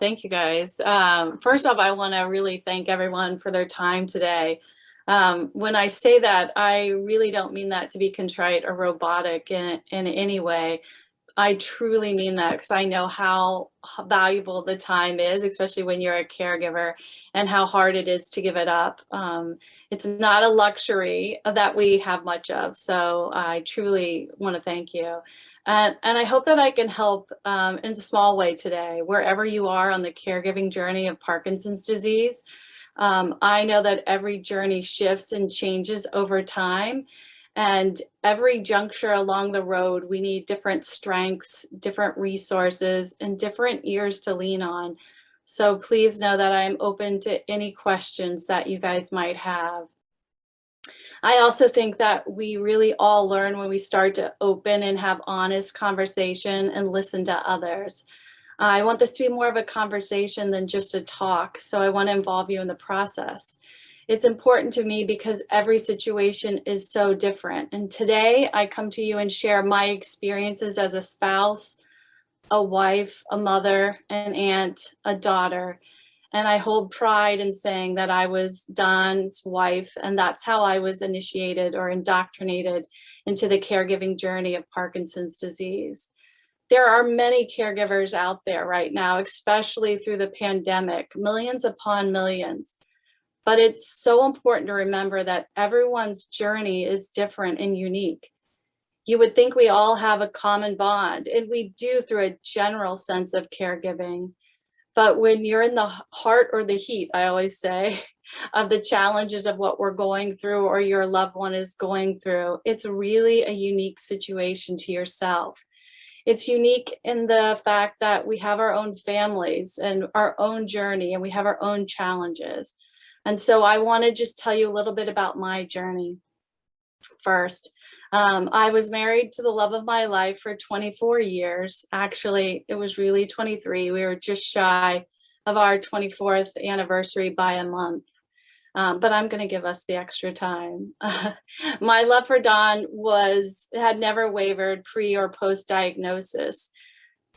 thank you guys. First off, I want to really thank everyone for their time today. When I say that, I really don't mean that to be contrite or robotic in any way. I truly mean that because I know how valuable the time is, especially when you're a caregiver, and how hard it is to give it up. It's not a luxury that we have much of. So I truly want to thank you. And I hope that I can help in a small way today, wherever you are on the caregiving journey of Parkinson's disease. I know that every journey shifts and changes over time. And every juncture along the road, we need different strengths, different resources, and different ears to lean on. So please know that I'm open to any questions that you guys might have. I also think that we really all learn when we start to open and have honest conversation and listen to others. I want this to be more of a conversation than just a talk, so I want to involve you in the process. It's important to me because every situation is so different. And today I come to you and share my experiences as a spouse, a wife, a mother, an aunt, a daughter. And I hold pride in saying that I was Don's wife, and that's how I was initiated or indoctrinated into the caregiving journey of Parkinson's disease. There are many caregivers out there right now, especially through the pandemic, millions upon millions. But it's so important to remember that everyone's journey is different and unique. You would think we all have a common bond, and we do through a general sense of caregiving. But when you're in the heart or the heat, I always say, of the challenges of what we're going through or your loved one is going through, it's really a unique situation to yourself. It's unique in the fact that we have our own families and our own journey, and we have our own challenges. And so I want to just tell you a little bit about my journey first. I was married to the love of my life for 24 years. Actually, it was really 23. We were just shy of our 24th anniversary by a month. But I'm going to give us the extra time. My love for Don had never wavered pre or post diagnosis.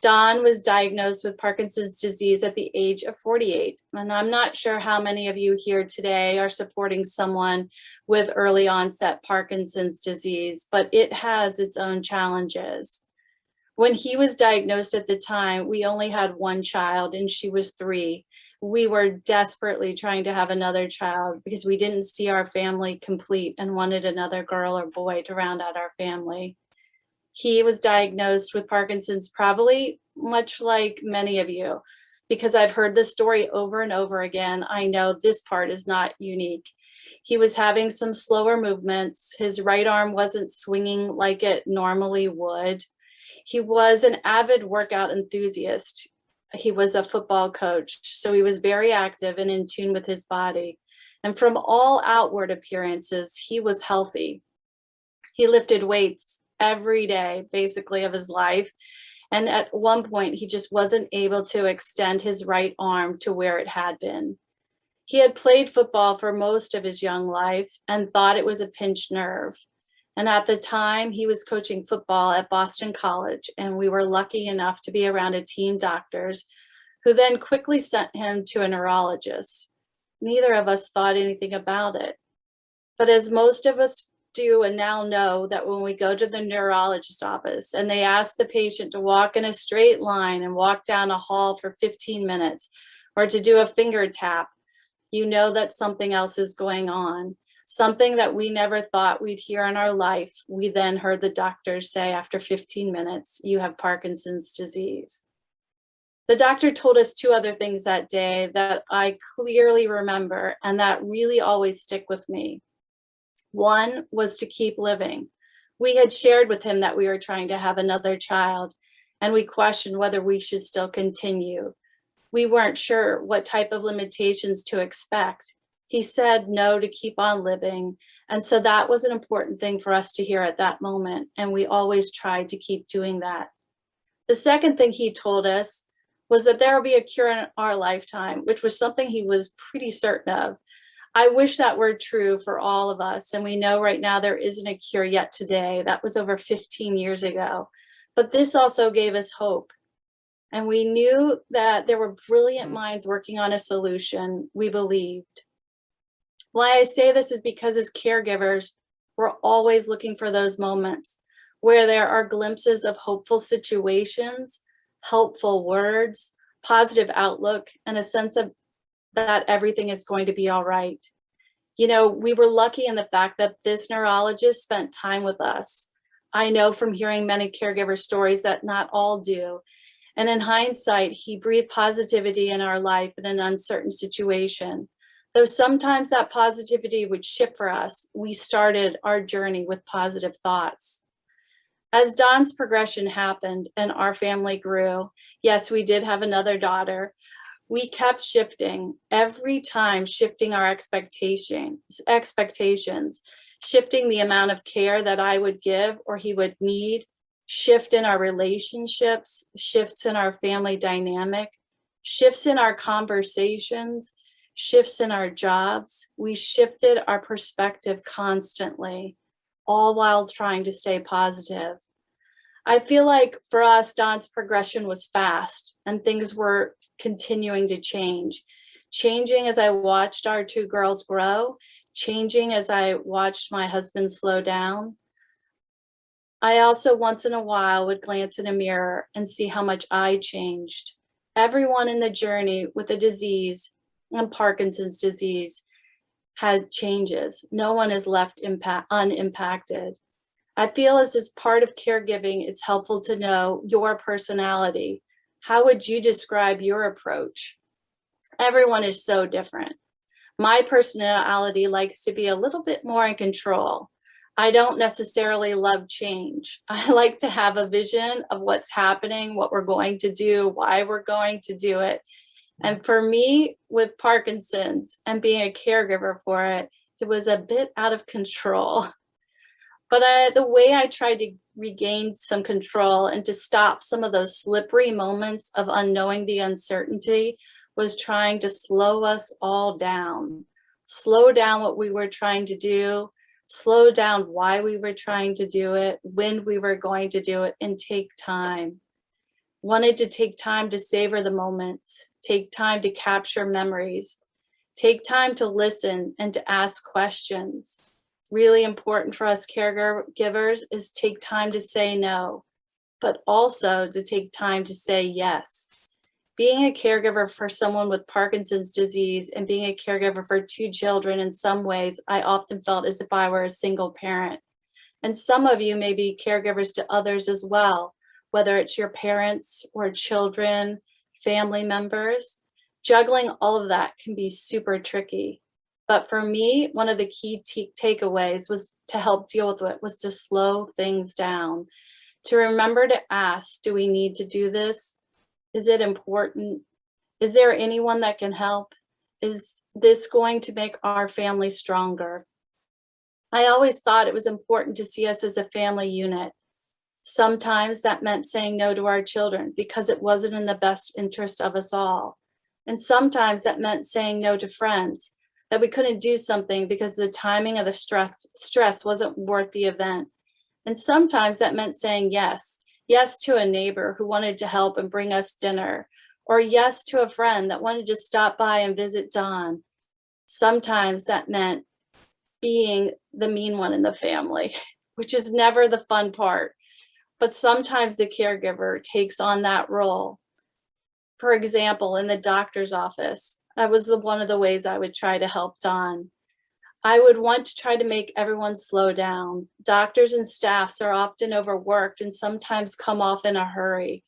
Don was diagnosed with Parkinson's disease at the age of 48. And I'm not sure how many of you here today are supporting someone with early onset Parkinson's disease, but it has its own challenges. When he was diagnosed at the time, we only had one child and she was 3. We were desperately trying to have another child because we didn't see our family complete and wanted another girl or boy to round out our family. He was diagnosed with Parkinson's, probably much like many of you, because I've heard this story over and over again. I know this part is not unique. He was having some slower movements. His right arm wasn't swinging like it normally would. He was an avid workout enthusiast. He was a football coach, so he was very active and in tune with his body. And from all outward appearances, he was healthy. He lifted weights every day, basically, of his life. And at one point, he just wasn't able to extend his right arm to where it had been. He had played football for most of his young life and thought it was a pinched nerve. And at the time, he was coaching football at Boston College, and we were lucky enough to be around a team doctors who then quickly sent him to a neurologist. Neither of us thought anything about it. But as most of us do and now know, that when we go to the neurologist office and they ask the patient to walk in a straight line and walk down a hall for 15 minutes or to do a finger tap, you know that something else is going on. Something that we never thought we'd hear in our life. We then heard the doctors say after 15 minutes, you have Parkinson's disease. The doctor told us 2 other things that day that I clearly remember and that really always stick with me. One was to keep living. We had shared with him that we were trying to have another child, and we questioned whether we should still continue. We weren't sure what type of limitations to expect. He said no to keep on living, and so that was an important thing for us to hear at that moment, and we always tried to keep doing that. The second thing he told us was that there will be a cure in our lifetime, which was something he was pretty certain of. I wish that were true for all of us. And we know right now there isn't a cure yet today. That was over 15 years ago. But this also gave us hope. and we knew that there were brilliant minds working on a solution, we believed. Why I say this is because as caregivers, we're always looking for those moments where there are glimpses of hopeful situations, helpful words, positive outlook, and a sense of that everything is going to be all right. You know, we were lucky in the fact that this neurologist spent time with us. I know from hearing many caregiver stories that not all do. And in hindsight, he breathed positivity in our life in an uncertain situation. Though sometimes that positivity would shift for us, we started our journey with positive thoughts. As Dawn's progression happened and our family grew, yes, we did have another daughter. We kept shifting, every time shifting our expectations, shifting the amount of care that I would give or he would need, shift in our relationships, shifts in our family dynamic, shifts in our conversations, shifts in our jobs. We shifted our perspective constantly, all while trying to stay positive. I feel like for us, Dawn's progression was fast and things were continuing to change. Changing as I watched our two girls grow, changing as I watched my husband slow down. I also once in a while would glance in a mirror and see how much I changed. Everyone in the journey with a disease, and Parkinson's disease, had changes. No one is left unimpacted. I feel as part of caregiving, it's helpful to know your personality. How would you describe your approach? Everyone is so different. My personality likes to be a little bit more in control. I don't necessarily love change. I like to have a vision of what's happening, what we're going to do, why we're going to do it. And for me, with Parkinson's and being a caregiver for it, it was a bit out of control. But the way I tried to regain some control and to stop some of those slippery moments of unknowing the uncertainty was trying to slow us all down. Slow down what we were trying to do, slow down why we were trying to do it, when we were going to do it, and take time. Wanted to take time to savor the moments, take time to capture memories, take time to listen and to ask questions. Really important for us caregivers is take time to say no, but also to take time to say yes. Being a caregiver for someone with Parkinson's disease and being a caregiver for two children, in some ways, I often felt as if I were a single parent. And some of you may be caregivers to others as well, whether it's your parents or children, family members. Juggling all of that can be super tricky. But for me, one of the key takeaways was to help deal with it was to slow things down, to remember to ask, do we need to do this? Is it important? Is there anyone that can help? Is this going to make our family stronger? I always thought it was important to see us as a family unit. Sometimes that meant saying no to our children because it wasn't in the best interest of us all. And sometimes that meant saying no to friends, that we couldn't do something because the timing of the stress wasn't worth the event. And sometimes that meant saying yes to a neighbor who wanted to help and bring us dinner, or yes to a friend that wanted to stop by and visit Dawn. Sometimes that meant being the mean one in the family, which is never the fun part. But sometimes the caregiver takes on that role. For example, in the doctor's office, that was one of the ways I would try to help Dawn. I would want to try to make everyone slow down. Doctors and staffs are often overworked and sometimes come off in a hurry.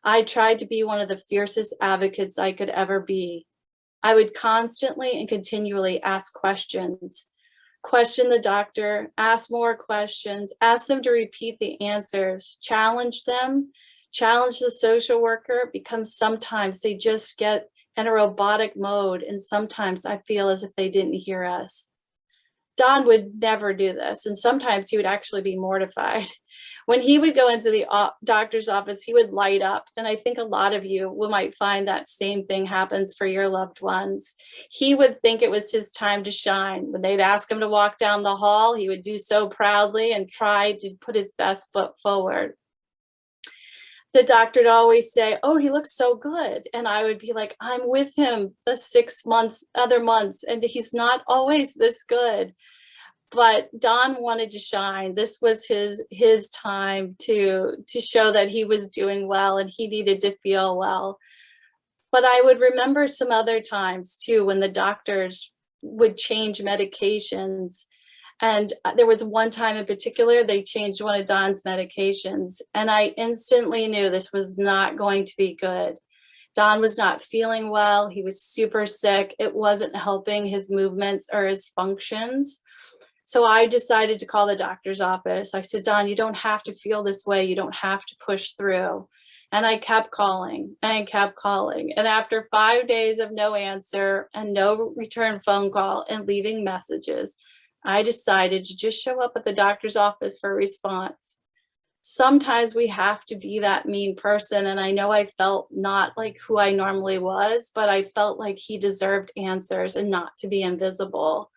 I tried to be one of the fiercest advocates I could ever be. I would constantly and continually ask questions. Question the doctor, ask more questions, ask them to repeat the answers, challenge them, challenge the social worker, because sometimes they just get in a robotic mode and sometimes I feel as if they didn't hear us. Don would never do this, and sometimes he would actually be mortified. When he would go into the doctor's office, he would light up, and I think a lot of you might find that same thing happens for your loved ones. He would think it was his time to shine. When they'd ask him to walk down the hall, he would do so proudly and try to put his best foot forward. the doctor would always say, "Oh, he looks so good." And I would be like, "I'm with him the 6 months, other months, and he's not always this good." But Don wanted to shine. This was his time to show that he was doing well and he needed to feel well. But I would remember some other times too when the doctors would change medications. And there was one time in particular, they changed one of Don's medications, and I instantly knew this was not going to be good. Don was not feeling well. He was super sick. It wasn't helping his movements or his functions. So I decided to call the doctor's office. I said, "Don, you don't have to feel this way. You don't have to push through." And I kept calling and I kept calling. And after 5 days of no answer and no return phone call and leaving messages, I decided to just show up at the doctor's office for a response. Sometimes we have to be that mean person. And I know I felt not like who I normally was, but I felt like he deserved answers and not to be invisible.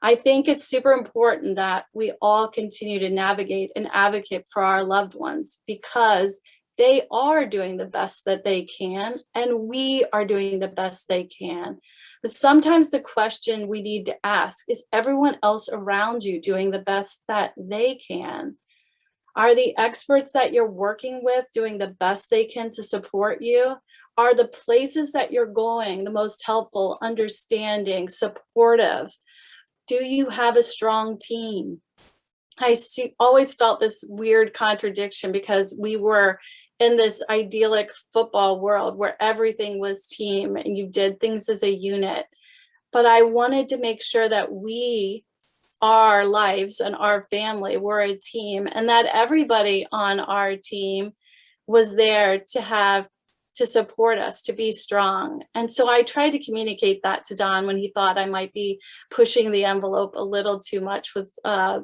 I think it's super important that we all continue to navigate and advocate for our loved ones because they are doing the best that they can, and we are doing the best they can. But sometimes the question we need to ask is, everyone else around you doing the best that they can? Are the experts that you're working with doing the best they can to support you? Are the places that you're going the most helpful, understanding, supportive? Do you have a strong team? Always felt this weird contradiction because we were in this idyllic football world where everything was team and you did things as a unit. But I wanted to make sure that our lives and our family were a team, and that everybody on our team was there to support us, to be strong. And so I tried to communicate that to Don when he thought I might be pushing the envelope a little too much with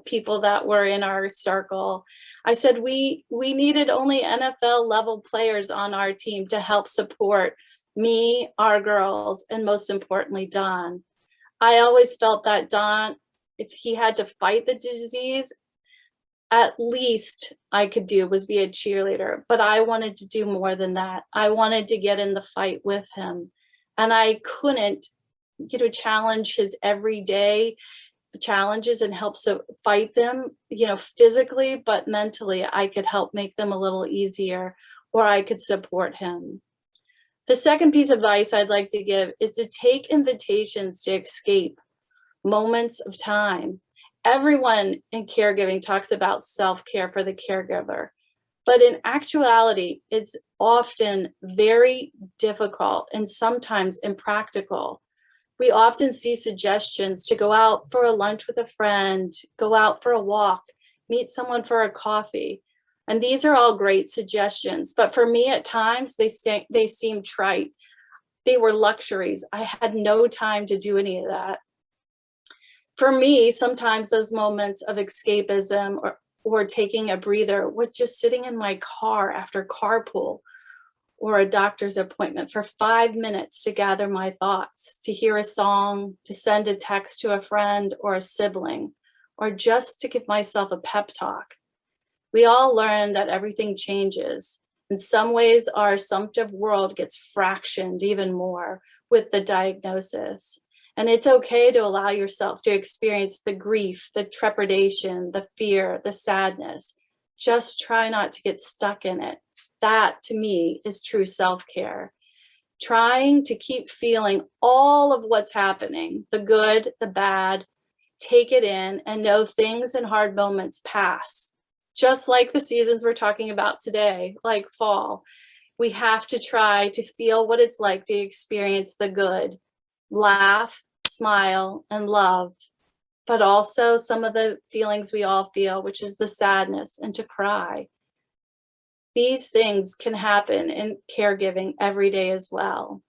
people that were in our circle. I said we needed only NFL level players on our team to help support me, our girls, and most importantly, Don. I always felt that Don, if he had to fight the disease, at least I could do was be a cheerleader, but I wanted to do more than that. I wanted to get in the fight with him, and I couldn't, challenge his everyday challenges and help fight them, physically, but mentally I could help make them a little easier, or I could support him. The second piece of advice I'd like to give is to take invitations to escape moments of time. Everyone in caregiving talks about self-care for the caregiver, but in actuality, it's often very difficult and sometimes impractical. We often see suggestions to go out for a lunch with a friend, go out for a walk, meet someone for a coffee. And these are all great suggestions, but for me at times, they seem trite. They were luxuries. I had no time to do any of that. For me, sometimes those moments of escapism or taking a breather was just sitting in my car after carpool or a doctor's appointment for 5 minutes to gather my thoughts, to hear a song, to send a text to a friend or a sibling, or just to give myself a pep talk. We all learn that everything changes. In some ways, our assumptive world gets fractioned even more with the diagnosis. And it's okay to allow yourself to experience the grief, the trepidation, the fear, the sadness. Just try not to get stuck in it. That, to me, is true self-care. Trying to keep feeling all of what's happening, the good, the bad, take it in and know things and hard moments pass. Just like the seasons we're talking about today, like fall. We have to try to feel what it's like to experience the good. Laugh, smile, and love, but also some of the feelings we all feel, which is the sadness, and to cry. These things can happen in caregiving every day as well.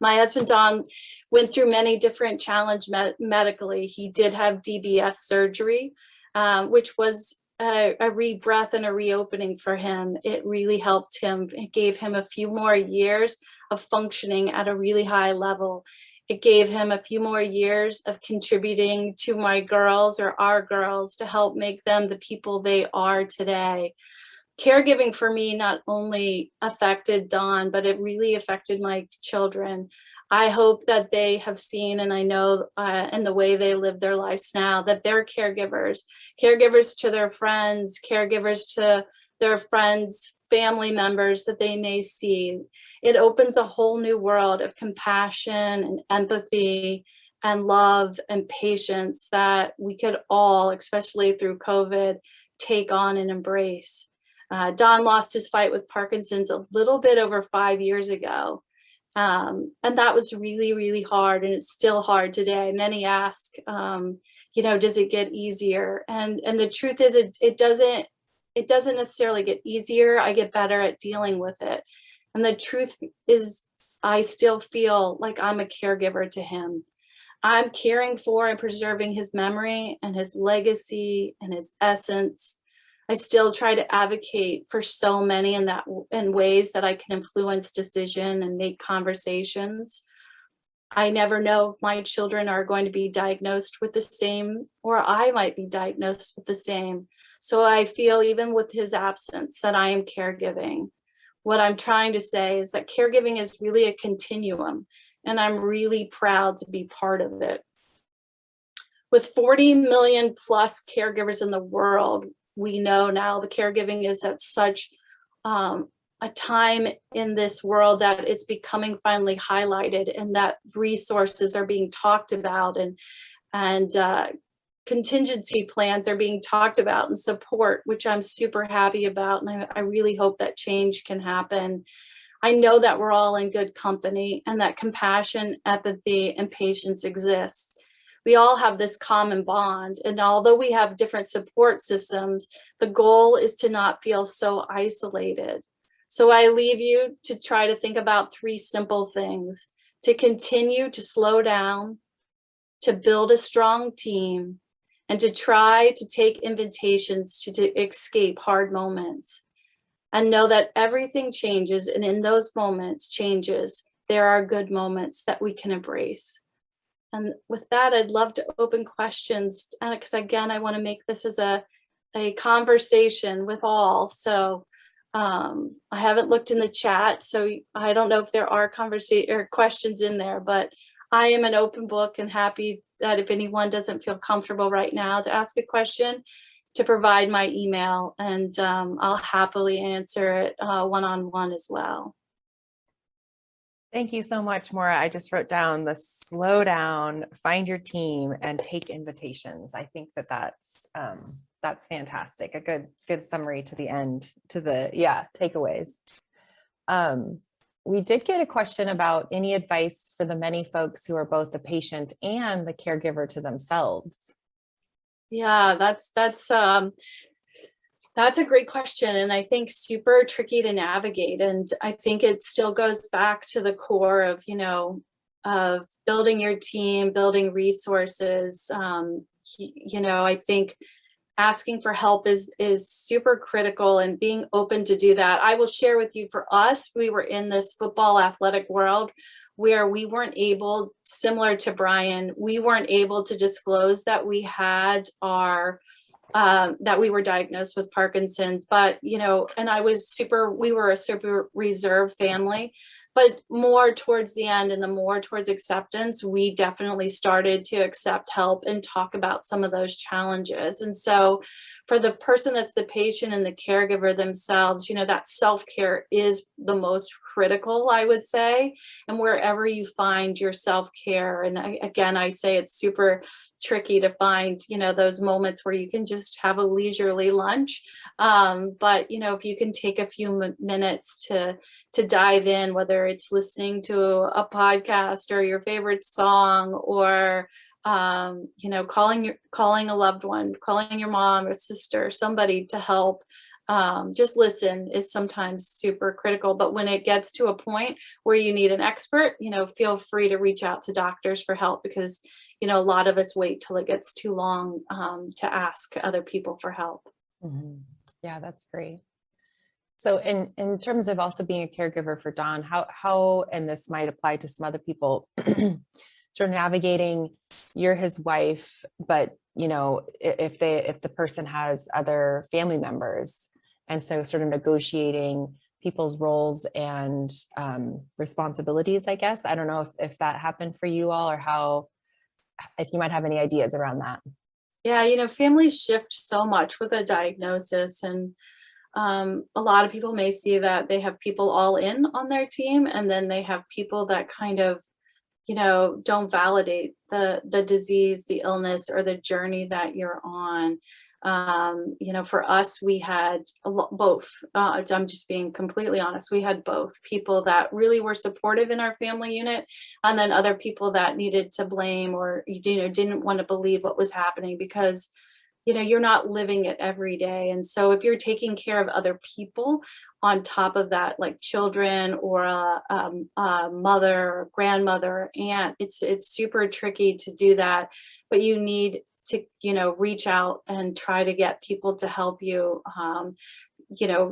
My husband, Don, went through many different challenges medically. He did have DBS surgery, which was a rebreath and a reopening for him. It really helped him. It gave him a few more years of functioning at a really high level. It gave him a few more years of contributing to my girls or our girls to help make them the people they are today. caregiving for me not only affected Dawn, but it really affected my children. I hope that they have seen, and I know in the way they live their lives now, that they're caregivers, caregivers to their friends, caregivers to their friends, family members that they may see. It opens a whole new world of compassion and empathy and love and patience that we could all, especially through COVID, take on and embrace. Don lost his fight with Parkinson's a little bit over 5 years ago. And that was really, really hard. And it's still hard today. Many ask, does it get easier? And the truth is it doesn't necessarily get easier. I get better at dealing with it. And the truth is I still feel like I'm a caregiver to him. I'm caring for and preserving his memory and his legacy and his essence. I still try to advocate for so many in ways that I can influence decision and make conversations. I never know if my children are going to be diagnosed with the same, or I might be diagnosed with the same. So I feel even with his absence that I am caregiving. What I'm trying to say is that caregiving is really a continuum, and I'm really proud to be part of it. With 40 million plus caregivers in the world, we know now the caregiving is at such a time in this world that it's becoming finally highlighted, and that resources are being talked about, and contingency plans are being talked about, and support, which I'm super happy about. And I really hope that change can happen. I know that we're all in good company, and that compassion, empathy, and patience exists. We all have this common bond. And although we have different support systems, the goal is to not feel so isolated. So I leave you to try to think about 3 simple things: to continue to slow down, to build a strong team, and to try to take invitations to escape hard moments. And know that everything changes, and in those moments changes, there are good moments that we can embrace. And with that, I'd love to open questions, because again, I want to make this as a conversation with all. So I haven't looked in the chat, so I don't know if there are questions in there, but I am an open book and happy that if anyone doesn't feel comfortable right now to ask a question, to provide my email, and I'll happily answer it one-on-one as well. Thank you so much, Maura. I just wrote down the slow down, find your team, and take invitations. I think that's fantastic. A good summary to the end, to the takeaways. We did get a question about any advice for the many folks who are both the patient and the caregiver to themselves. Yeah, that's a great question, and I think super tricky to navigate. And I think it still goes back to the core of, of building your team, building resources. I think asking for help is super critical, and being open to do that. I will share with you, for us, we were in this football athletic world where we weren't able, similar to Brian, we weren't able to disclose that we had that we were diagnosed with Parkinson's, but, and we were a super reserved family, but more towards the end and the more towards acceptance, we definitely started to accept help and talk about some of those challenges. And so for the person that's the patient and the caregiver themselves, that self-care is the most critical, I would say. And wherever you find your self-care, and I say it's super tricky to find, those moments where you can just have a leisurely lunch. But, if you can take a few minutes to dive in, whether it's listening to a podcast or your favorite song, or calling a loved one, calling your mom or sister, somebody to help, just listen is sometimes super critical. But when it gets to a point where you need an expert, feel free to reach out to doctors for help, because, a lot of us wait till it gets too long to ask other people for help. Mm-hmm. Yeah, that's great. So in terms of also being a caregiver for Don, how, and this might apply to some other people, sort of navigating, you're his wife, but if the person has other family members, And so sort of negotiating people's roles and responsibilities, I guess. I don't know if that happened for you all, or if you might have any ideas around that. Yeah, families shift so much with a diagnosis, and a lot of people may see that they have people all in on their team, and then they have people that kind of, don't validate the disease, the illness, or the journey that you're on. For us, we had both. I'm just being completely honest. We had both people that really were supportive in our family unit, and then other people that needed to blame, or didn't want to believe what was happening, because you're not living it every day. And so if you're taking care of other people on top of that, like children, or a mother or grandmother or aunt, it's super tricky to do that. But you need to, reach out and try to get people to help you,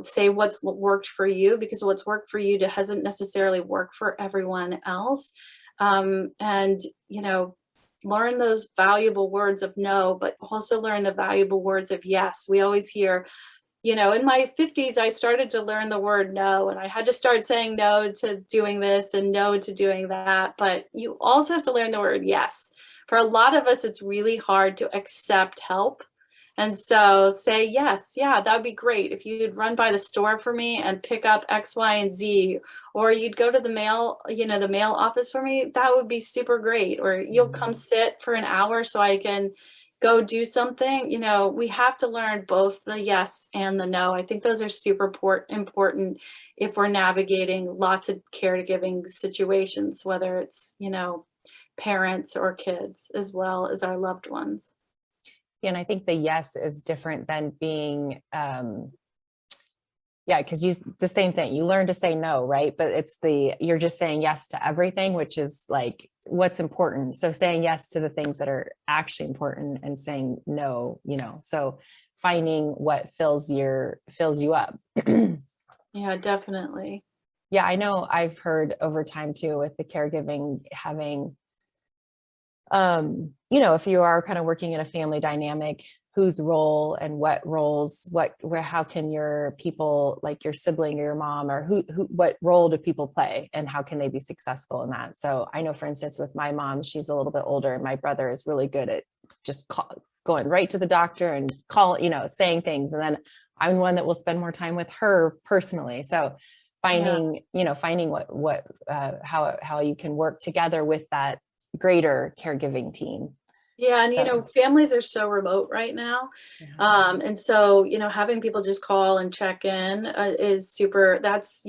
say what's worked for you, because what's worked for you hasn't necessarily worked for everyone else. And, learn those valuable words of no, but also learn the valuable words of yes. We always hear, in my 50s, I started to learn the word no, and I had to start saying no to doing this and no to doing that. But you also have to learn the word yes. For a lot of us, it's really hard to accept help. And so say yes, yeah, that would be great if you'd run by the store for me and pick up X, Y, and Z, or you'd go to the mail, the mail office for me. That would be super great. Or you'll come sit for an hour so I can go do something. We have to learn both the yes and the no. I think those are super important if we're navigating lots of caregiving situations, whether it's, parents or kids, as well as our loved ones. And I think the yes is different than being, because the same thing, you learn to say no, right? But you're just saying yes to everything, which is like what's important. So saying yes to the things that are actually important, and saying no, so finding what fills you up. Yeah, definitely. Yeah, I know I've heard over time too, with the caregiving, having, if you are kind of working in a family dynamic, whose role and what roles, how can your people, like your sibling or your mom, or what role do people play, and how can they be successful in that? So I know, for instance, with my mom, she's a little bit older, and my brother is really good at just going right to the doctor and saying things. And then I'm the one that will spend more time with her personally. So finding what how you can work together with that greater caregiving team. Yeah. And, families are so remote right now. Yeah. And so, having people just call and check in is super, that's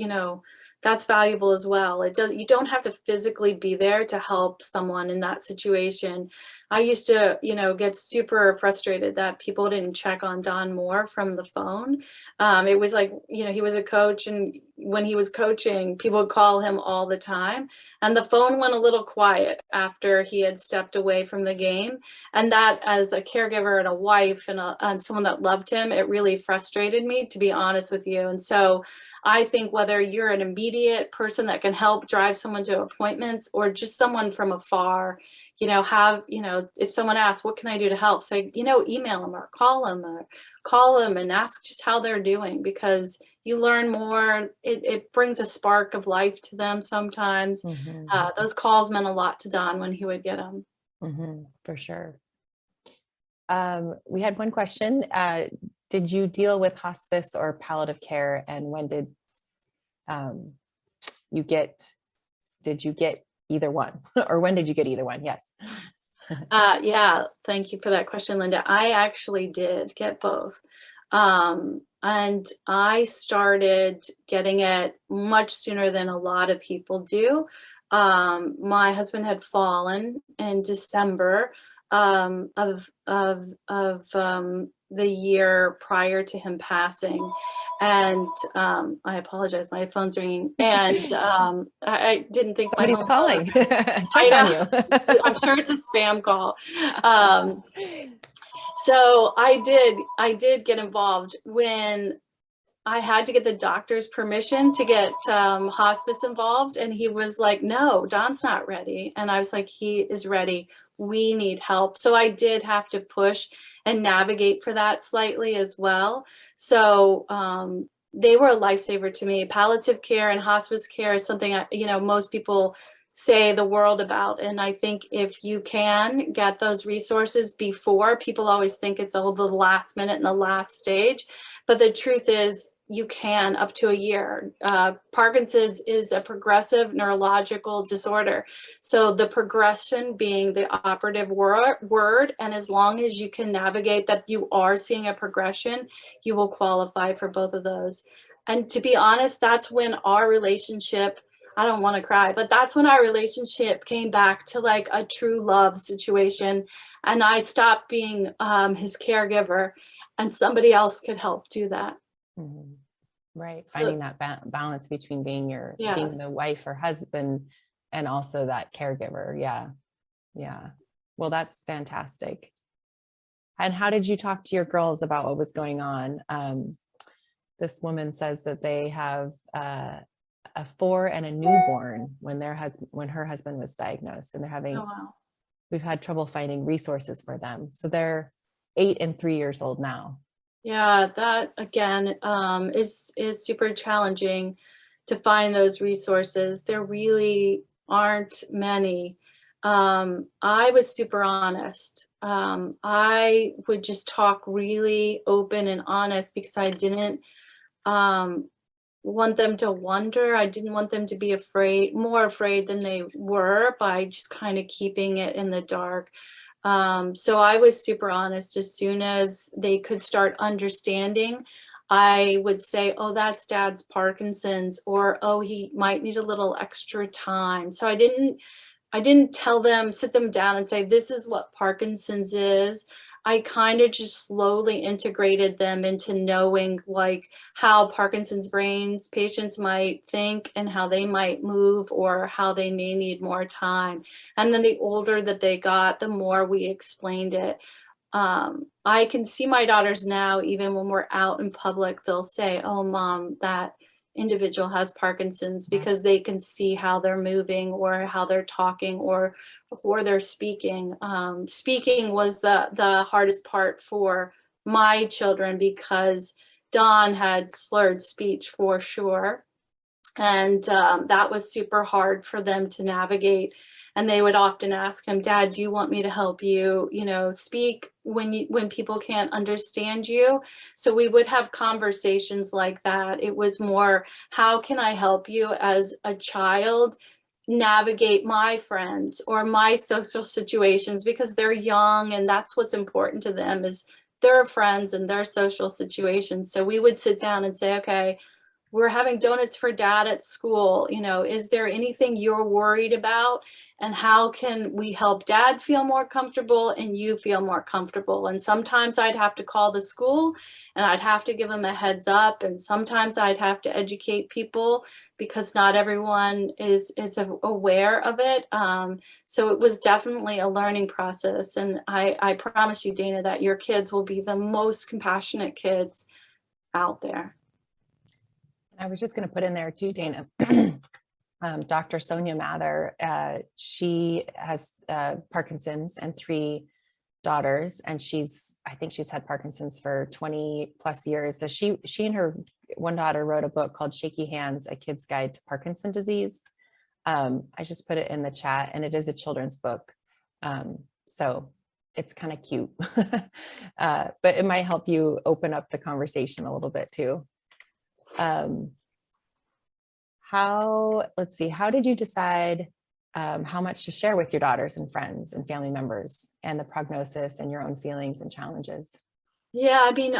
valuable as well. You don't have to physically be there to help someone in that situation. I used to, get super frustrated that people didn't check on Don Moore from the phone. It was like, he was a coach, and when he was coaching, people would call him all the time, and the phone went a little quiet after he had stepped away from the game. And that, as a caregiver and a wife and someone that loved him, it really frustrated me, to be honest with you. And so I think whether you're an immediate person that can help drive someone to appointments, or just someone from afar, if someone asks, what can I do to help? Say, email them or call them and ask just how they're doing, because you learn more. It brings a spark of life to them sometimes. Those calls meant a lot to Don when he would get them. For sure. We had one question. Did you deal with hospice or palliative care, and when did you get either one? Or when did you get either one? Yes. Yeah, thank you for that question, Linda. I actually did get both. And I started getting it much sooner than a lot of people do. My husband had fallen in December of the year prior to him passing. And I apologize, my phone's ringing. And I didn't think somebody's calling. Check on you. I'm sure it's a spam call. So I did get involved when I had to get the doctor's permission to get hospice involved. And he was like, no, Don's not ready. And I was like, he is ready. We need help. So I did have to push and navigate for that slightly as well. So they were a lifesaver to me. Palliative care and hospice care is something, most people say the world about. And I think if you can get those resources before, people always think it's all the last minute and the last stage. But the truth is, you can up to a year. Parkinson's is a progressive neurological disorder. So the progression being the operative word, and as long as you can navigate that you are seeing a progression, you will qualify for both of those. And to be honest, that's when our relationship, I don't want to cry, but that's when our relationship came back to like a true love situation. And I stopped being his caregiver, and somebody else could help do that. Mhm. Right. Finding that balance between being being the wife or husband and also that caregiver. Yeah. Yeah. Well, that's fantastic. And how did you talk to your girls about what was going on? This woman says that they have a 4 and a newborn when her husband was diagnosed, and they're having, Oh, wow. we've had trouble finding resources for them. So they're 8 and 3 years old now. Yeah, that again is super challenging to find those resources. There really aren't many. I was super honest. I would just talk really open and honest because I didn't um, want them to wonder. I didn't want them to be afraid, more afraid than they were, by just kind of keeping it in the dark. So I was super honest. As soon as they could start understanding, I would say, oh, that's dad's Parkinson's, or oh, he might need a little extra time. So I didn't tell them, sit them down and say, this is what Parkinson's is. I kind of just slowly integrated them into knowing like how Parkinson's brains patients might think and how they might move or how they may need more time. And then the older that they got, the more we explained it. I can see my daughters now, even when we're out in public, they'll say, oh, mom, that individual has Parkinson's, because they can see how they're moving or how they're talking or they're speaking. Speaking was the hardest part for my children because Don had slurred speech for sure. And that was super hard for them to navigate. And they would often ask him, Dad, do you want me to help you, speak when people can't understand you? So we would have conversations like that. It was more, how can I help you as a child navigate my friends or my social situations, because they're young and that's what's important to them, is their friends and their social situations. So we would sit down and say, okay, we're having donuts for dad at school. Is there anything you're worried about? And how can we help dad feel more comfortable and you feel more comfortable? And sometimes I'd have to call the school and I'd have to give them a heads up. And sometimes I'd have to educate people because not everyone is aware of it. So it was definitely a learning process. And I promise you, Dana, that your kids will be the most compassionate kids out there. I was just going to put in there too, Dana. Dr. Sonia Mather, she has Parkinson's and 3 daughters, and I think she's had Parkinson's for 20 plus years. So she and her one daughter wrote a book called Shaky Hands, A Kid's Guide to Parkinson's Disease. I just put it in the chat, and it is a children's book. So it's kind of cute, but it might help you open up the conversation a little bit too. How did you decide how much to share with your daughters and friends and family members, and the prognosis and your own feelings and challenges? Yeah, I mean,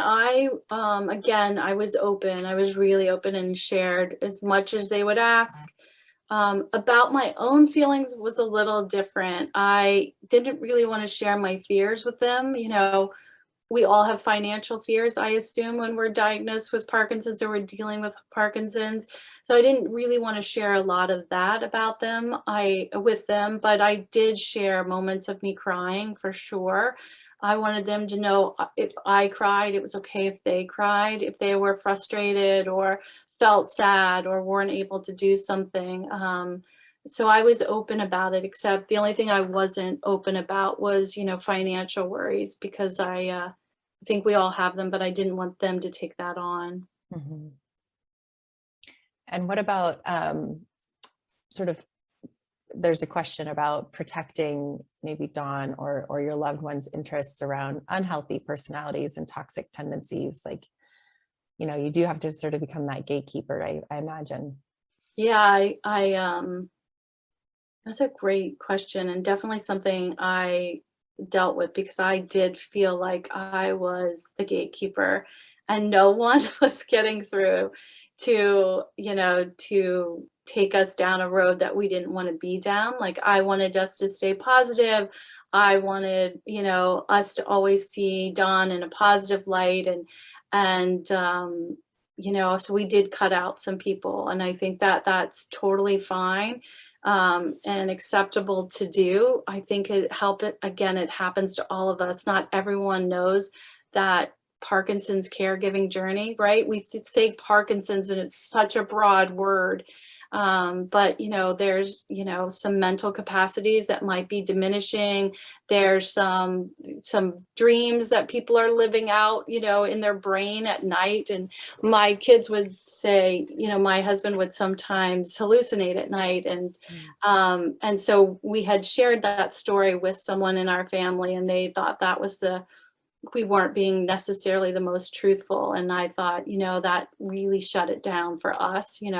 again, I was open. I was really open and shared as much as they would ask. About my own feelings was a little different. I didn't really want to share my fears with them. we all have financial fears, I assume, when we're diagnosed with Parkinson's or we're dealing with Parkinson's. So I didn't really want to share a lot of that about them, with them, but I did share moments of me crying for sure. I wanted them to know if I cried, it was okay if they cried, if they were frustrated or felt sad or weren't able to do something. So I was open about it, except the only thing I wasn't open about was, financial worries, because I think we all have them, but I didn't want them to take that on. Mhm. And what about sort of, there's a question about protecting maybe Dawn or your loved one's interests around unhealthy personalities and toxic tendencies. Like, you do have to sort of become that gatekeeper, I imagine. Yeah, that's a great question, and definitely something I dealt with, because I did feel like I was the gatekeeper and no one was getting through to take us down a road that we didn't want to be down. Like, I wanted us to stay positive. I wanted, us to always see Dawn in a positive light, and so we did cut out some people, and I think that that's totally fine, and acceptable to do. I think it happens to all of us. Not everyone knows that Parkinson's caregiving journey, right? We say Parkinson's and it's such a broad word. But there's, some mental capacities that might be diminishing. There's some dreams that people are living out, in their brain at night. And my kids would say, my husband would sometimes hallucinate at night. And so we had shared that story with someone in our family, and they thought we weren't being necessarily the most truthful. And I thought, that really shut it down for us. You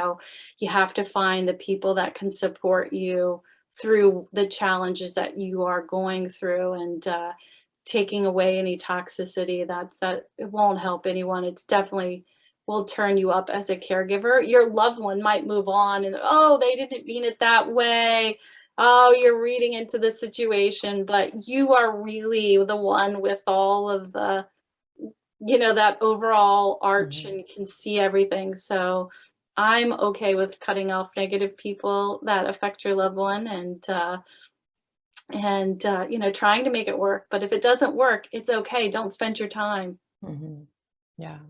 have to find the people that can support you through the challenges that you are going through, and taking away any toxicity that it won't help anyone. It's definitely will turn you up as a caregiver. Your loved one might move on and, oh, they didn't mean it that way. Oh, you're reading into the situation, but you are really the one with all of the, that overall arch, and can see everything. So I'm okay with cutting off negative people that affect your loved one, and trying to make it work. But if it doesn't work, it's okay. Don't spend your time. Mhm. Yeah.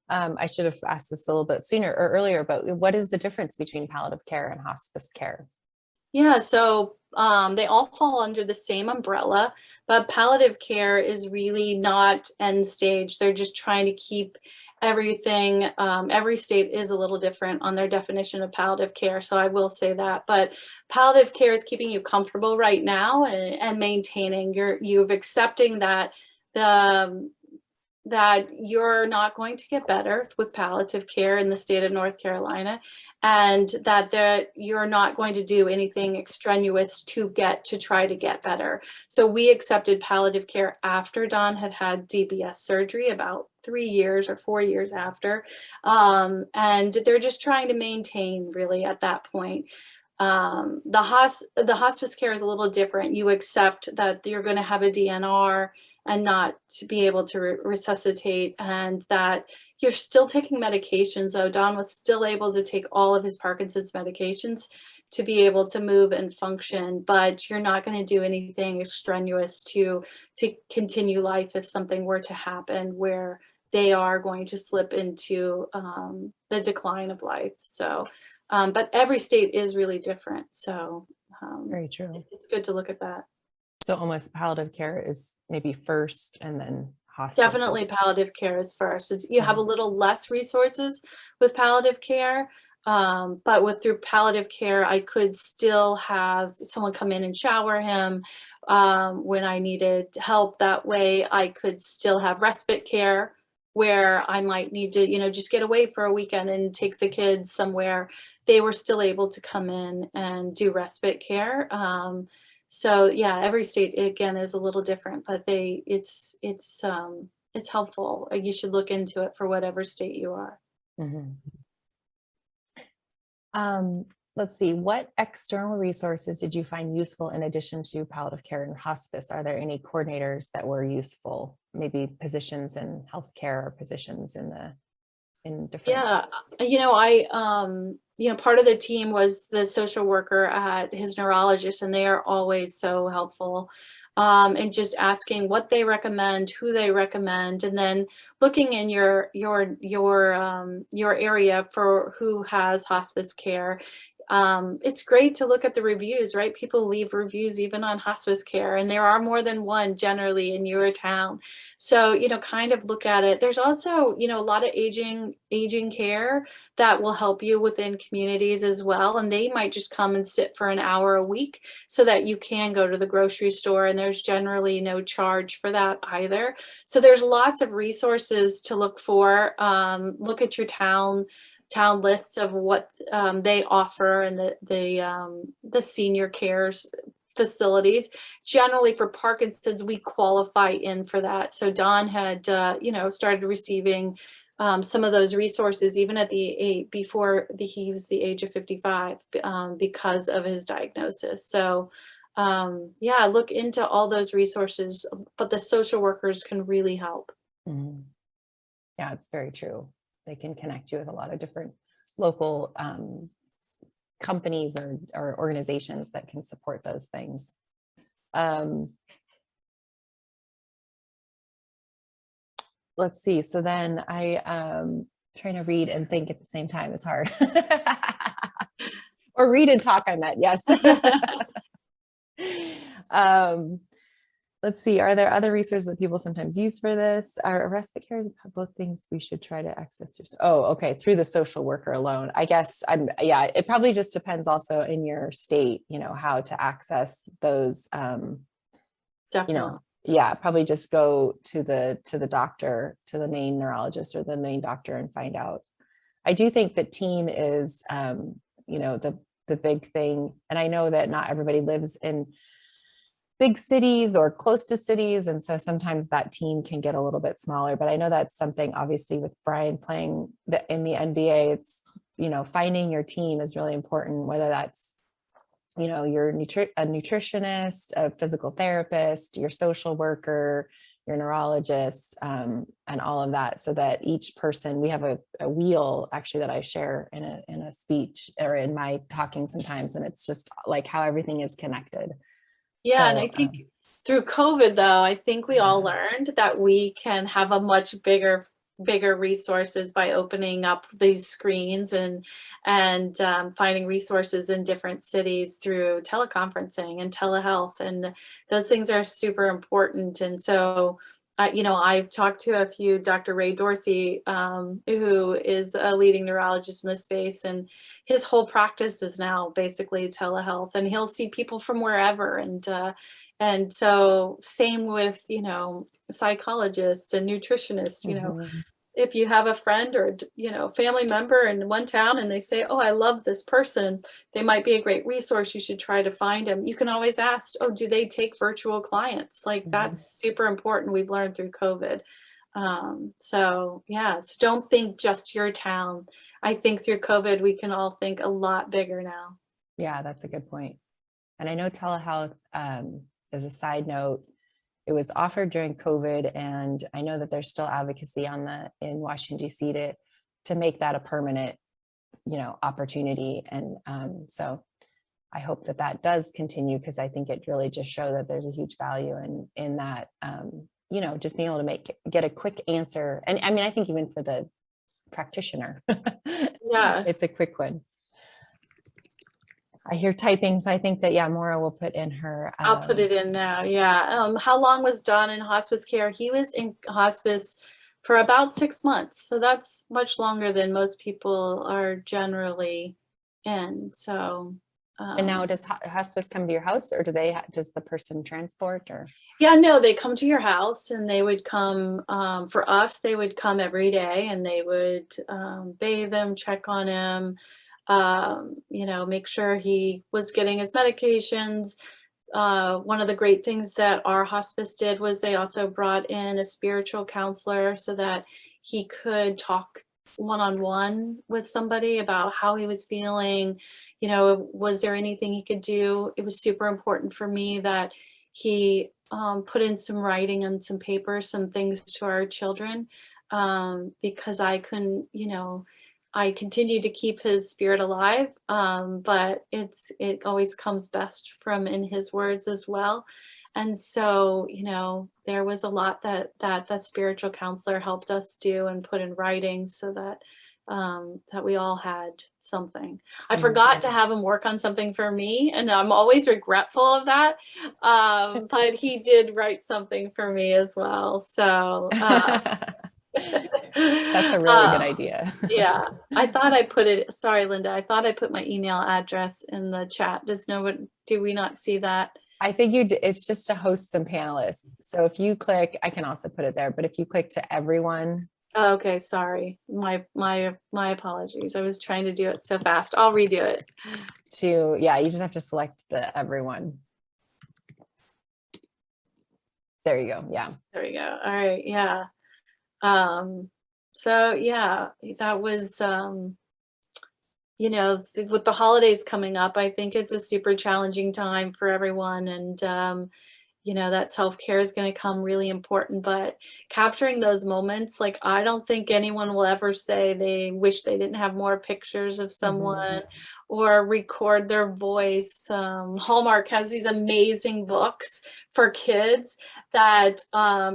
I should have asked this a little bit sooner or earlier, but what is the difference between palliative care and hospice care? Yeah, so they all fall under the same umbrella, but palliative care is really not end stage. They're just trying to keep everything. Every state is a little different on their definition of palliative care, so I will say that. But palliative care is keeping you comfortable right now, and maintaining you've accepting the that you're not going to get better with palliative care in the state of North Carolina, and that you're not going to do anything extraneous to try to get better. So we accepted palliative care after Dawn had had DBS surgery, about 3 years or 4 years after. And they're just trying to maintain, really, at that point. The hospice care is a little different. You accept that you're going to have a DNR and not to be able to resuscitate, and that you're still taking medications. Though Don was still able to take all of his Parkinson's medications to be able to move and function, but you're not going to do anything extraneous to continue life if something were to happen where they are going to slip into the decline of life. So, but every state is really different. So Very true. it's good to look at that. So almost palliative care is maybe first, and then hospice. Definitely palliative care is first. You have a little less resources with palliative care, but through palliative care, I could still have someone come in and shower him when I needed help. That way I could still have respite care where I might need to, just get away for a weekend and take the kids somewhere. They were still able to come in and do respite care. So yeah, every state again is a little different, but it's helpful. You should look into it for whatever state you are. Mhm. let's see, what external resources did you find useful in addition to palliative care and hospice? Are there any coordinators that were useful? Maybe positions in healthcare or positions in different. Yeah, part of the team was the social worker at his neurologist, and they are always so helpful. And just asking what they recommend, who they recommend, and then looking in your area for who has hospice care. It's great to look at the reviews, right? People leave reviews even on hospice care, and there are more than one generally in your town. So, kind of look at it. There's also, a lot of aging care that will help you within communities as well. And they might just come and sit for an hour a week so that you can go to the grocery store, and there's generally no charge for that either. So there's lots of resources to look for. Look at your town lists of what they offer, and the senior cares facilities. Generally for Parkinson's, we qualify in for that. So Don had, started receiving some of those resources even at he was the age of 55 because of his diagnosis. So yeah, look into all those resources, but the social workers can really help. Mhm. Yeah, it's very true. They can connect you with a lot of different local companies or organizations that can support those things. Let's see. So then trying to read and think at the same time is hard. Or read and talk, I meant, yes. Let's see, are there other resources that people sometimes use for this? Are respite care both things we should try to access through? Oh, okay, through the social worker alone. I guess it probably just depends also in your state, how to access those. Definitely. Yeah, probably just go to the doctor, to the main neurologist or the main doctor and find out. I do think that team is, the big thing. And I know that not everybody lives in big cities or close to cities. And so sometimes that team can get a little bit smaller, but I know that's something obviously with Brian playing in the NBA, it's, finding your team is really important, whether that's, you're a nutritionist, a physical therapist, your social worker, your neurologist, and all of that, so that each person, we have a wheel actually that I share in a speech or in my talking sometimes. And it's just like how everything is connected. Yeah, and So, I think through COVID, though, I think we all learned that we can have a much bigger resources by opening up these screens and finding resources in different cities through teleconferencing and telehealth, and those things are super important. And so I've talked to a few, Dr. Ray Dorsey, who is a leading neurologist in this space, and his whole practice is now basically telehealth, and he'll see people from wherever. And so same with, psychologists and nutritionists, mhm, if you have a friend or, family member in one town and they say, oh, I love this person, they might be a great resource. You should try to find them. You can always ask, oh, do they take virtual clients? Like, mhm. that's super important. We've learned through COVID. So yeah, so don't think just your town. I think through COVID, we can all think a lot bigger now. Yeah, that's a good point. And I know telehealth, as a side note, it was offered during COVID, and I know that there's still advocacy in Washington D.C. to make that a permanent, opportunity. And so I hope that does continue, because I think it really just shows that there's a huge value in that, just being able to get a quick answer. And I mean, I think even for the practitioner, Yeah. it's a quick one. I hear typing, so I think that, yeah, Maura will put in her. I'll put it in now. Yeah. How long was Don in hospice care? He was in hospice for about 6 months. So that's much longer than most people are generally in. So, And now does hospice come to your house, or does the person transport, or? yeah, no, they come to your house, and they would come, for us, they would come every day, and they would bathe him, check on him, make sure he was getting his medications. One of the great things that our hospice did was they also brought in a spiritual counselor so that he could talk one-on-one with somebody about how he was feeling, you know, was there anything he could do? It was super important for me that he put in some writing on some paper, some things to our children, because I couldn't, you know, I continue to keep his spirit alive, but it always comes best from in his words as well. And so, you know, there was a lot that the spiritual counselor helped us do and put in writing so that that we all had something. I forgot to have him work on something for me, and I'm always regretful of that. But he did write something for me as well. So That's a really good idea. yeah, I thought I put it, sorry, Linda, I thought I put my email address in the chat. Do we not see that? I think it's just to host some panelists. So if you click, I can also put it there, but if you click to everyone. Oh, okay, sorry. My apologies. I was trying to do it so fast. I'll redo it. Yeah, you just have to select the everyone. There you go. Yeah. There we go. All right. Yeah. So yeah, that was, you know, with the holidays coming up, I think it's a super challenging time for everyone. And, you know, that self-care is going to come really important, but capturing those moments, like, I don't think anyone will ever say they wish they didn't have more pictures of someone or record their voice. Hallmark has these amazing books for kids that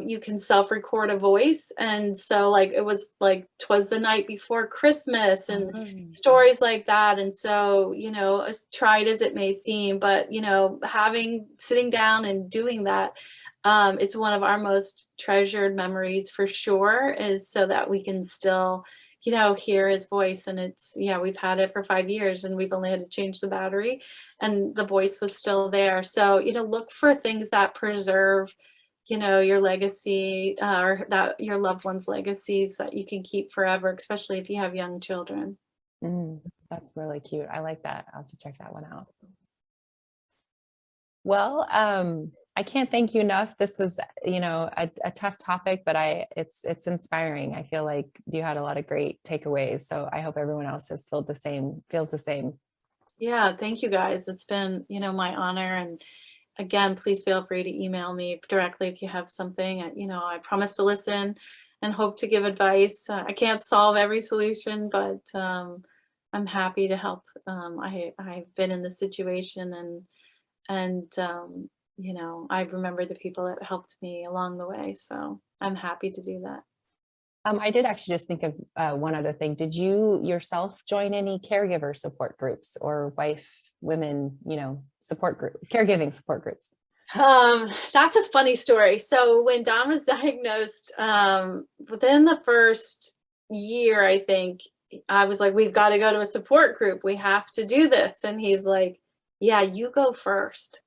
you can self-record a voice. And so like, it was like, 'Twas the Night Before Christmas and stories like that. And so, you know, as trite as it may seem, but, you know, sitting down and doing that, it's one of our most treasured memories for sure, is so that we can still, you know, hear his voice. And it's, yeah, we've had it for 5 years and we've only had to change the battery and the voice was still there. So, you know, look for things that preserve, you know, your legacy, or that your loved ones' legacies that you can keep forever, especially if you have young children. That's really cute. I like that. I'll have to check that one out. Well, I can't thank you enough. This was, you know, a tough topic, but it's inspiring. I feel like you had a lot of great takeaways. So I hope everyone else has feels the same. Yeah, thank you guys. It's been, you know, my honor. And again, please feel free to email me directly if you have something. You know, I promise to listen and hope to give advice. I can't solve every solution, but I'm happy to help. I've been in this situation, and you know, I remember the people that helped me along the way. So I'm happy to do that. I did actually just think of one other thing. Did you yourself join any caregiver support groups or women, you know, caregiving support groups? That's a funny story. So when Don was diagnosed, within the first year, I think, I was like, we've got to go to a support group. We have to do this. And he's like, yeah, you go first.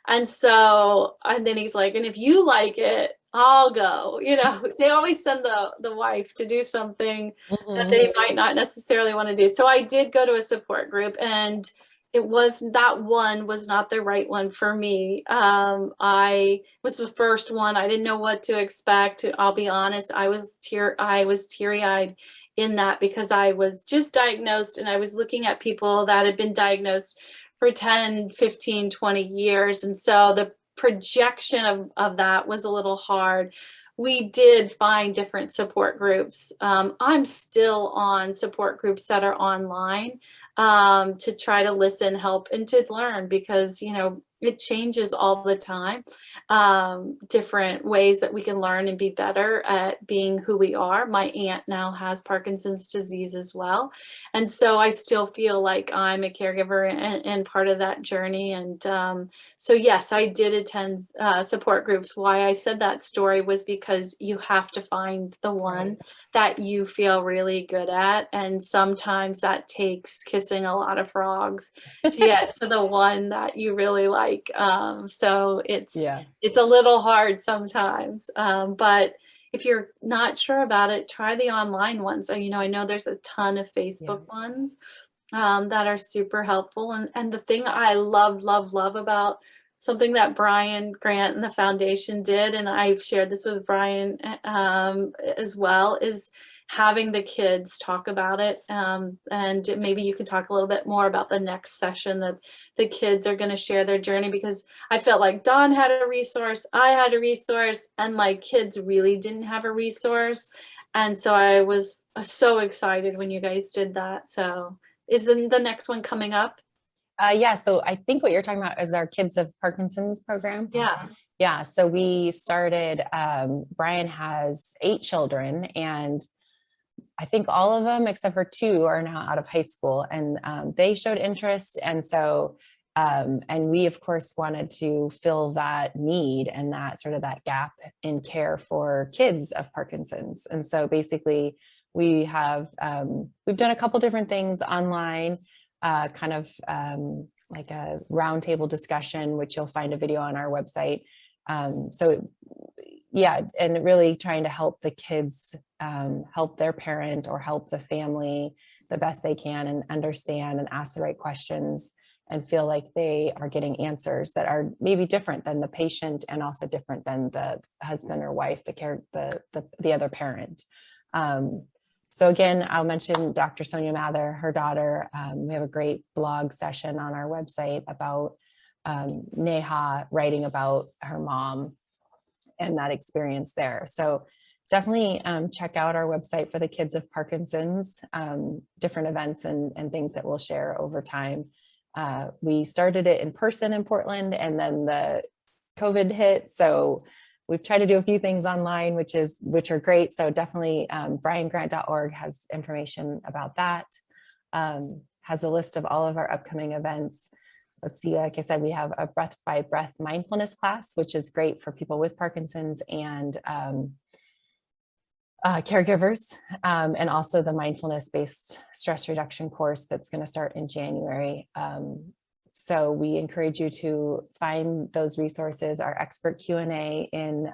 And so, and then he's like, and if you like it, I'll go. You know, they always send the wife to do something that they might not necessarily want to do. So I did go to a support group, and that one was not the right one for me. I was the first one. I didn't know what to expect. I'll be honest. I was teary-eyed in that, because I was just diagnosed and I was looking at people that had been diagnosed for 10, 15, 20 years. And so the projection of that was a little hard. We did find different support groups. I'm still on support groups that are online, to try to listen, help, and to learn, because, you know, it changes all the time. Different ways that we can learn and be better at being who we are. My aunt now has Parkinson's disease as well. And so I still feel like I'm a caregiver and part of that journey. And so yes, I did attend support groups. Why I said that story was because you have to find the one that you feel really good at. And sometimes that takes kissing a lot of frogs to get to the one that you really like. So it's a little hard sometimes. But if you're not sure about it, try the online ones. You know, I know there's a ton of Facebook ones that are super helpful. And the thing I love about something that Brian Grant and the foundation did, and I've shared this with Brian as well, is having the kids talk about it. And maybe you can talk a little bit more about the next session that the kids are going to share their journey, because I felt like Dawn had a resource, I had a resource, and my kids really didn't have a resource. And so I was so excited when you guys did that. So is the next one coming up? Yeah, so I think what you're talking about is our Kids of Parkinson's program. Yeah. Yeah, so we started, Brian has 8 children, and I think all of them except for 2 are now out of high school, and they showed interest. And so, and we of course wanted to fill that need and that sort of that gap in care for kids of Parkinson's. And so basically we have, we've done a couple different things online, kind of like a roundtable discussion, which you'll find a video on our website. So yeah, and really trying to help the kids, help their parent or help the family the best they can, and understand and ask the right questions and feel like they are getting answers that are maybe different than the patient, and also different than the husband or wife, the other parent. So again, I'll mention Dr. Sonia Mather, her daughter. We have a great blog session on our website about Neha writing about her mom and that experience there. So definitely check out our website for the Kids of Parkinson's, different events and things that we'll share over time. We started it in person in Portland, and then the COVID hit. So we've tried to do a few things online, which are great. So definitely briangrant.org has information about that, has a list of all of our upcoming events. Let's see, like I said, we have a breath by breath mindfulness class, which is great for people with Parkinson's and caregivers, and also the mindfulness-based stress reduction course that's going to start in January. So we encourage you to find those resources. Our expert Q&A in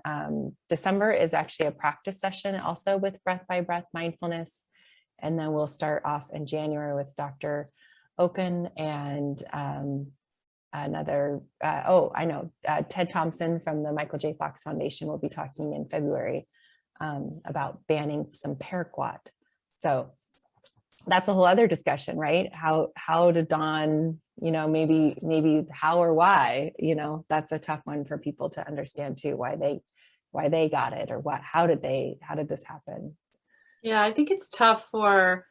December is actually a practice session also with breath by breath mindfulness. And then we'll start off in January with Dr. Oken and Ted Thompson from the Michael J. Fox Foundation will be talking in February about banning some paraquat. So that's a whole other discussion, right? How to Dawn, maybe how or why, that's a tough one for people to understand too, why they got it, or how did this happen? Yeah, I think it's tough for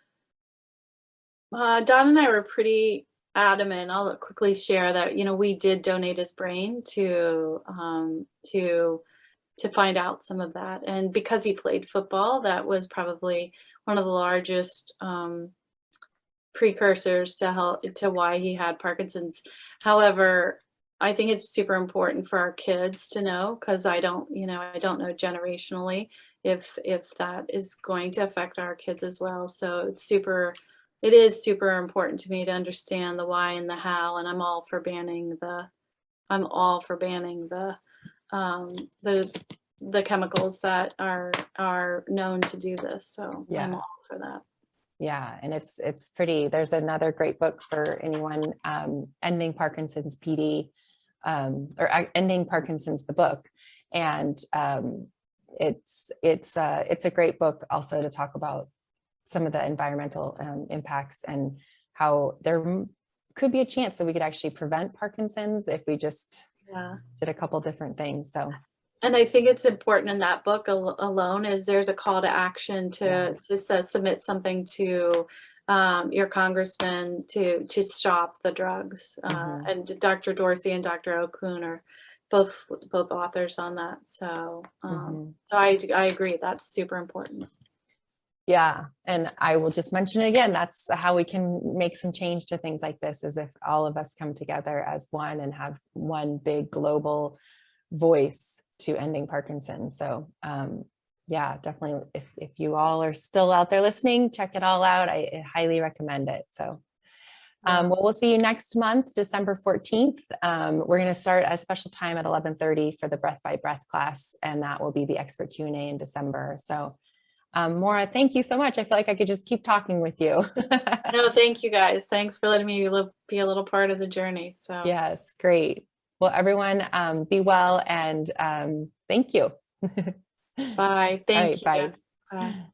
Don and I were pretty adamant. I'll quickly share that, we did donate his brain to find out some of that. And because he played football, that was probably one of the largest precursors to why he had Parkinson's. However, I think it's super important for our kids to know, because I don't know generationally if that is going to affect our kids as well. So it is super important to me to understand the why and the how, and I'm all for banning the chemicals that are known to do this. So yeah. I'm all for that. Yeah, and it's pretty. There's another great book for anyone, Ending Parkinson's PD, or Ending Parkinson's the book, and it's a great book also to talk about some of the environmental impacts, and how there could be a chance that we could actually prevent Parkinson's if we just did a couple different things. So. And I think it's important in that book alone is there's a call to action to submit something to your congressman to stop the drugs. And Dr. Dorsey and Dr. Okun are both authors on that. So, so I agree. That's super important. Yeah. And I will just mention it again. That's how we can make some change to things like this, is if all of us come together as one and have one big global voice to ending Parkinson's. So yeah, definitely. If you all are still out there listening, check it all out. I highly recommend it. So well, we'll see you next month, December 14th. We're going to start a special time at 11:30 for the Breath by Breath class, and that will be the expert Q&A in December. So Maura, thank you so much. I feel like I could just keep talking with you. No, thank you guys. Thanks for letting me be a little part of the journey. So yes, great. Well, Well, everyone, be well and thank you. Bye. All Thank right, you. bye. Bye.